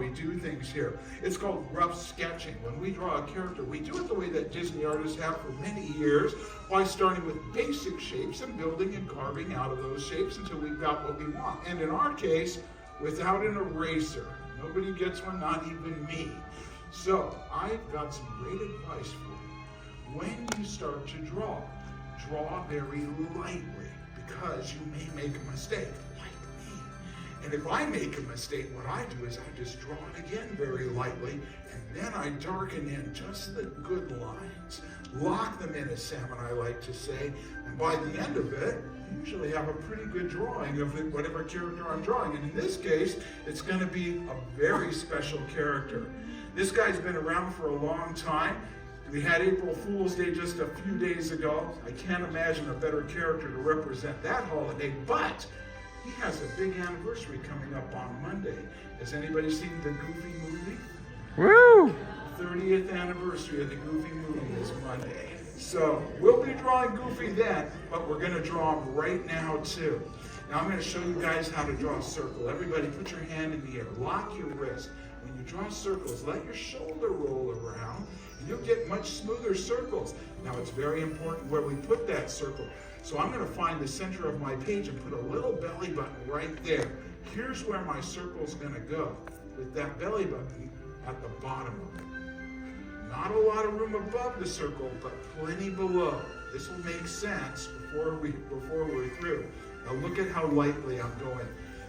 we do things here. It's called rough sketching. When we draw a character, we do it the way that Disney artists have for many years, by starting with basic shapes and building and carving out of those shapes until we've got what we want. And in our case, without an eraser. Nobody gets one, not even me. So I've got some great advice for you. When you start to draw very lightly, because you may make a mistake, like me. And if I make a mistake, what I do is I just draw it again very lightly, and then I darken in just the good lines. Lock them in, as Sam and I like to say, and by the end of it, you usually have a pretty good drawing of it, whatever character I'm drawing. And in this case, it's going to be a very special character. This guy's been around for a long time. We had April Fool's Day just a few days ago. I can't imagine a better character to represent that holiday, but he has a big anniversary coming up on Monday. Has anybody seen the Goofy movie? Woo! 30th anniversary of the Goofy movie is Monday. So we'll be drawing Goofy then, but we're going to draw him right now too. Now I'm going to show you guys how to draw a circle. Everybody put your hand in the air, lock your wrist. When you draw circles, let your shoulder roll around, and you'll get much smoother circles. Now it's very important where we put that circle. So I'm going to find the center of my page and put a little belly button right there. Here's where my circle's going to go, with that belly button at the bottom of it. Not a lot of room above the circle, but plenty below. This will make sense before we're through. Now look at how lightly I'm going.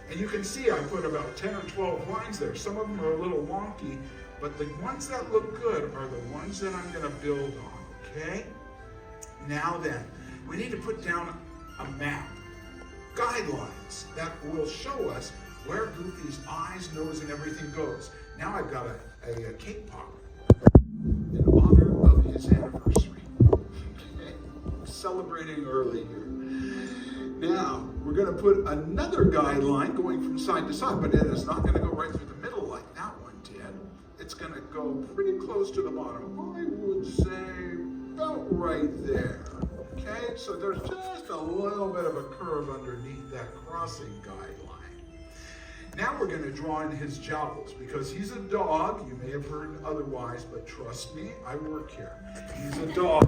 And you can see I put about 10 or 12 lines there. Some of them are a little wonky, but the ones that look good are the ones that I'm going to build on, okay? Now then, we need to put down a map, guidelines that will show us where Goofy's eyes, nose, and everything goes. Now I've got a cake pop in honor of his anniversary. Okay? Celebrating early here. Now, we're going to put another guideline going from side to side, but it is not going to go right through the middle like that one did. It's going to go pretty close to the bottom. I would say about right there. Okay, so there's just a little bit of a curve underneath that crossing guideline. Now we're going to draw in his jowls, because he's a dog. You may have heard otherwise, but trust me, I work here. He's a dog.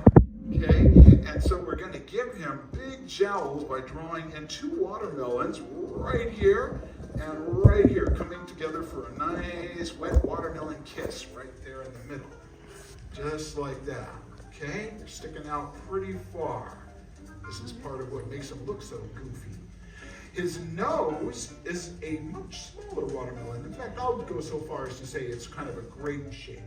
Okay, and so we're going to give him big jowls by drawing in two watermelons right here and right here, coming together for a nice wet watermelon kiss right there in the middle. Just like that, okay? They're sticking out pretty far. This is part of what makes him look so goofy. His nose is a much smaller watermelon. In fact, I'll go so far as to say it's kind of a grape shape.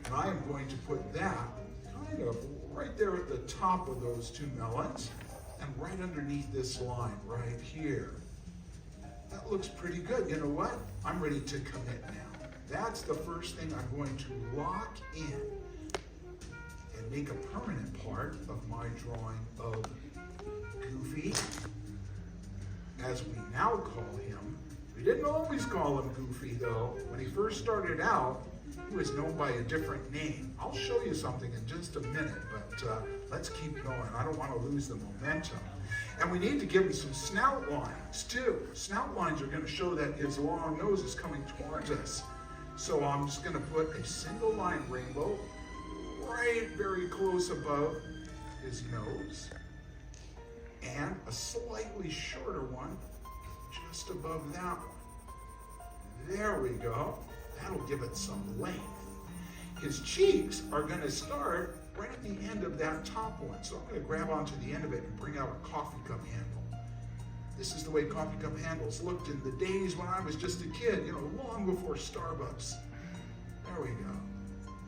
And I am going to put that kind of right there at the top of those two melons and right underneath this line right here. That looks pretty good. You know what? I'm ready to commit now. That's the first thing I'm going to lock in and make a permanent part of my drawing of Goofy, as we now call him. We didn't always call him Goofy though. When he first started out, he was known by a different name. I'll show you something in just a minute, but let's keep going. I don't want to lose the momentum. And we need to give him some snout lines too. Snout lines are going to show that his long nose is coming towards us. So I'm just going to put a single line rainbow right very close above his nose, and a slightly shorter one just above that one. There we go. That'll give it some length. His cheeks are going to start right at the end of that top one. So I'm going to grab onto the end of it and bring out a coffee cup handle. This is the way coffee cup handles looked in the days when I was just a kid, long before Starbucks. There we go.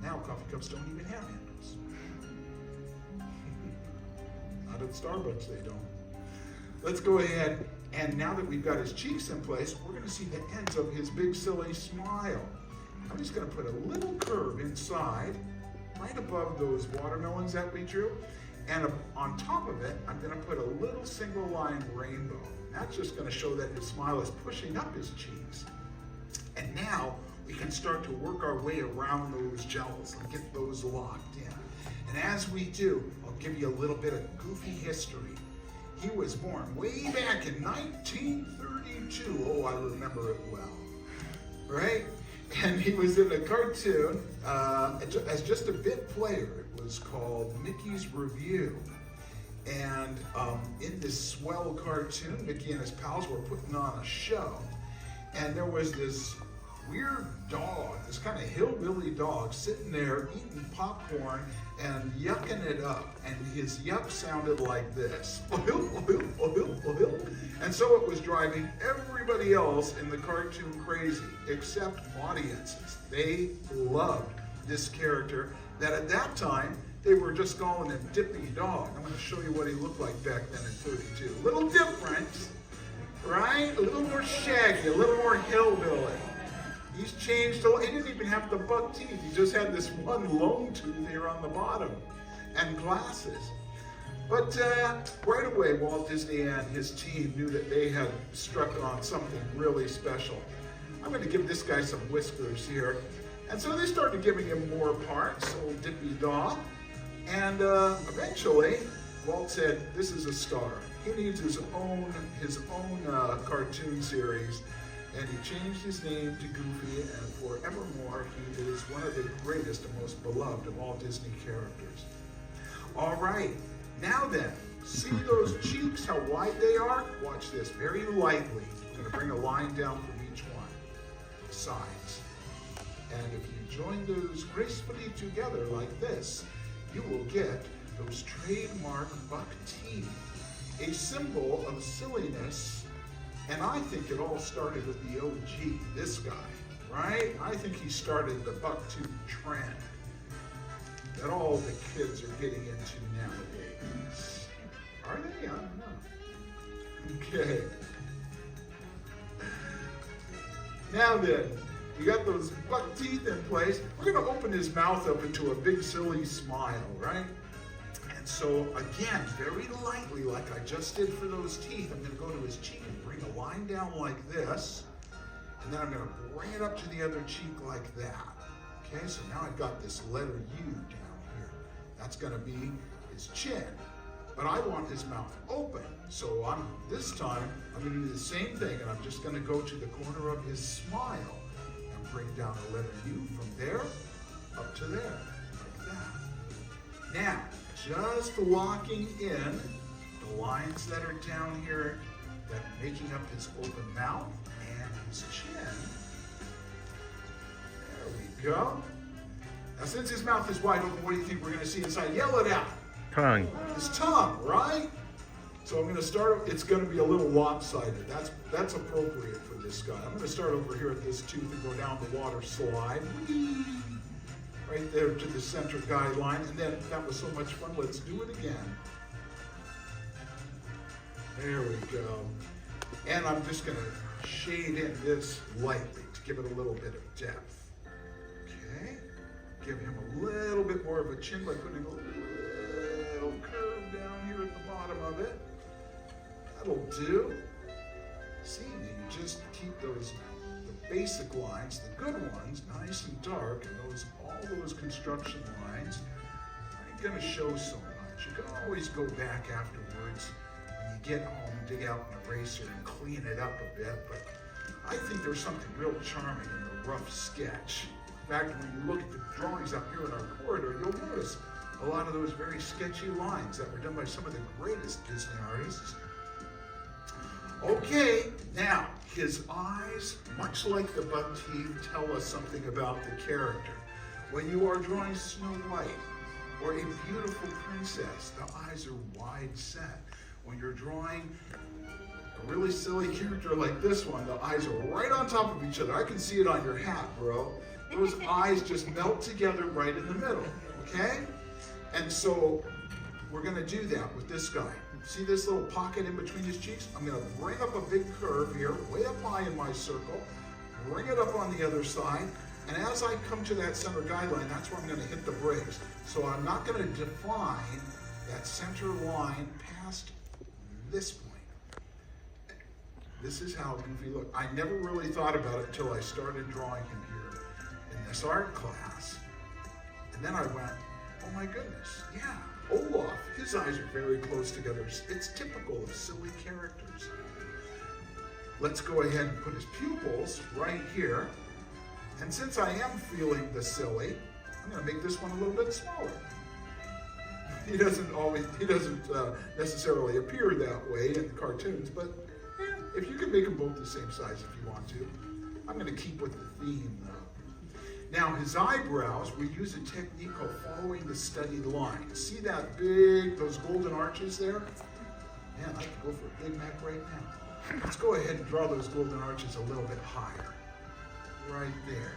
Now coffee cups don't even have handles. Not at Starbucks, they don't. Let's go ahead, and now that we've got his cheeks in place, we're going to see the ends of his big silly smile. I'm just going to put a little curve inside, right above those watermelons that we drew, and on top of it, I'm going to put a little single line rainbow. That's just going to show that his smile is pushing up his cheeks. And now we can start to work our way around those jowls and get those locked in. And as we do, I'll give you a little bit of Goofy history. He was born way back in 1932. Oh, I remember it well, right? And he was in a cartoon as just a bit player. It was called Mickey's Review. And in this swell cartoon, Mickey and his pals were putting on a show. And there was this weird dog, this kind of hillbilly dog, sitting there eating popcorn and yucking it up. And his yuck sounded like this. And so it was driving everybody else in the cartoon crazy, except audiences. They loved this character that at that time, they were just calling him Dippy Dog. I'm going to show you what he looked like back then in 32. A little different, right? A little more shaggy, a little more hillbilly. He's changed a lot. He didn't even have the buck teeth. He just had this one lone tooth here on the bottom and glasses. But right away, Walt Disney and his team knew that they had struck on something really special. I'm going to give this guy some whiskers here. And so they started giving him more parts, old Dippy Dog. And eventually, Walt said, this is a star. He needs his own cartoon series. And he changed his name to Goofy, and forevermore, he is one of the greatest and most beloved of all Disney characters. All right, now then, see those cheeks, how wide they are? Watch this, very lightly. I'm going to bring a line down from each one, the sides. And if you join those gracefully together like this, you will get those trademark buck teeth, a symbol of silliness. And I think it all started with the OG, this guy, right? I think he started the bucktooth trend that all the kids are getting into nowadays. Are they? I don't know. Okay. Now then, you got those buck teeth in place. We're going to open his mouth up into a big silly smile, right? And so again, very lightly, like I just did for those teeth, I'm going to go to his cheek and bring a line down like this. And then I'm going to bring it up to the other cheek like that. Okay, so now I've got this letter U down here. That's going to be his chin. But I want his mouth open. So this time, I'm going to do the same thing, and I'm just going to go to the corner of his smile and bring down the letter U from there up to there, like that. Now, just locking in the lines that are down here, that are making up his open mouth and his chin. There we go. Now, since his mouth is wide open, what do you think we're going to see inside? Yell it out. Tongue. His tongue, right? So I'm going to start, it's going to be a little lopsided. That's appropriate for this guy. I'm going to start over here at this tooth and go down the water slide. Whee! Right there to the center guideline. And then that was so much fun. Let's do it again. There we go. And I'm just going to shade in this lightly to give it a little bit of depth. Okay. Give him a little bit more of a chin by putting a little curve down here at the bottom of it. That'll do. See, you just keep the basic lines, the good ones, nice and dark, and all those construction lines aren't going to show so much. You can always go back afterwards when you get home, dig out an eraser and clean it up a bit, but I think there's something real charming in the rough sketch. In fact, when you look at the drawings up here in our corridor, you'll notice a lot of those very sketchy lines that were done by some of the greatest Disney artists. Okay, now, his eyes, much like the buck teeth, tell us something about the character. When you are drawing Snow White or a beautiful princess, the eyes are wide set. When you're drawing a really silly character like this one, the eyes are right on top of each other. I can see it on your hat, bro. Those eyes just melt together right in the middle, okay? And so we're going to do that with this guy. See this little pocket in between his cheeks? I'm going to bring up a big curve here, way up high in my circle, bring it up on the other side, and as I come to that center guideline, that's where I'm going to hit the brakes. So I'm not going to define that center line past this point. This is how Goofy looked. I never really thought about it until I started drawing him here in this art class. And then I went, oh my goodness, yeah. Olaf, his eyes are very close together. It's typical of silly characters. Let's go ahead and put his pupils right here. And since I am feeling the silly, I'm going to make this one a little bit smaller. He doesn't necessarily appear that way in the cartoons, but if you can make them both the same size if you want to. I'm going to keep with the theme though. Now his eyebrows, we use a technique called following the studied line. See those golden arches there? Man, I could go for a Big Mac right now. Let's go ahead and draw those golden arches a little bit higher. Right there.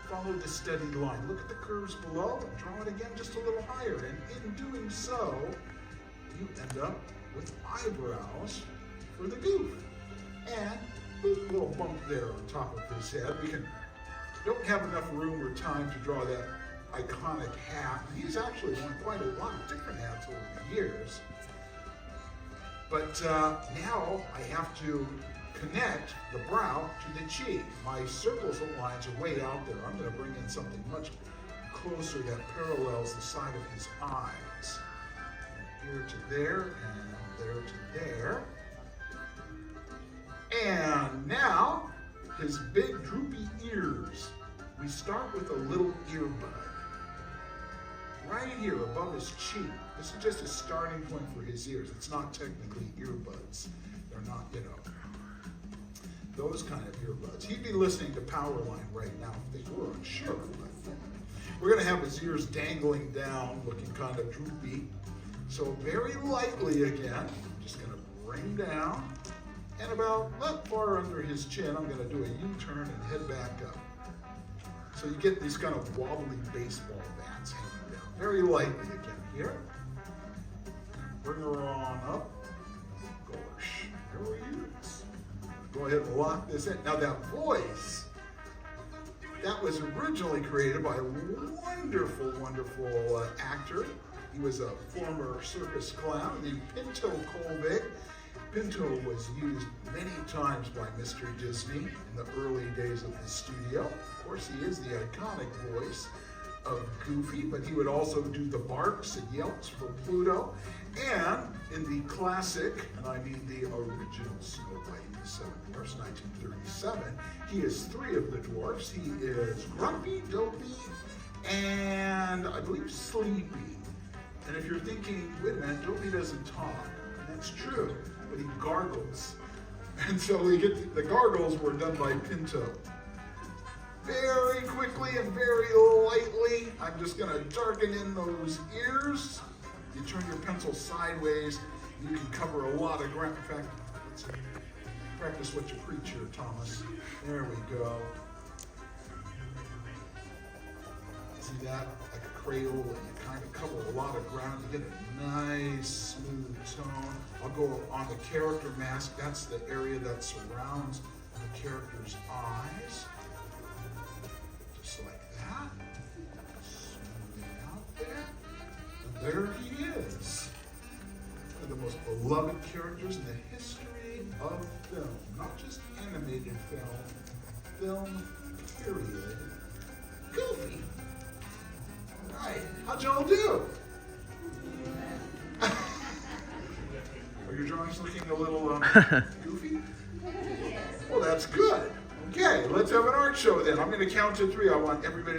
Follow the studied line. Look at the curves below and draw it again just a little higher. And in doing so, you end up with eyebrows for the goof. And a little bump there on top of his head. We don't have enough room or time to draw that iconic hat. He's actually worn quite a lot of different hats over the years. But now I have to connect the brow to the cheek. My circles and lines are way out there. I'm going to bring in something much closer that parallels the side of his eyes. Here to there, and there to there. And now, his big droopy ears. We start with a little earbud. Right here above his cheek. This is just a starting point for his ears. It's not technically earbuds. They're not, those kind of earbuds. He'd be listening to Powerline right now if they were unsure. We're going to have his ears dangling down, looking kind of droopy. So very lightly again, I'm just going to bring down. And about not far under his chin, I'm going to do a U-turn and head back up. So you get these kind of wobbly baseball bats hanging down. Very lightly again here. Bring her on up. Gosh, there he is. Go ahead and lock this in. Now that voice, that was originally created by a wonderful, wonderful actor. He was a former circus clown named Pinto Colvig. Pinto was used many times by Mr. Disney in the early days of his studio. Of course, he is the iconic voice of Goofy, but he would also do the barks and yelps for Pluto. And in the classic, and I mean the original Snow White and the Seven Dwarfs, 1937, he is three of the dwarfs. He is Grumpy, Dopey, and I believe Sleepy. And if you're thinking, wait a minute, Dopey doesn't talk, and that's true, but he gargles. And so the gargles were done by Pinto. Very quickly and very lightly, I'm just going to darken in those ears. You turn your pencil sideways, you can cover a lot of ground. In fact, let's practice what you preach here, Thomas. There we go. See that? Like a cradle, and you kind of cover a lot of ground. You get a nice, smooth tone. I'll go on the character mask. That's the area that surrounds the character's eyes. Just like that. Smooth it out there. And there he is. One of the most beloved characters in the history of film. Not just animated film period. Goofy. All right, how'd y'all do? Are your drawings looking a little goofy? Well, that's good. Okay, let's have an art show then. I'm going to count to 3. I want everybody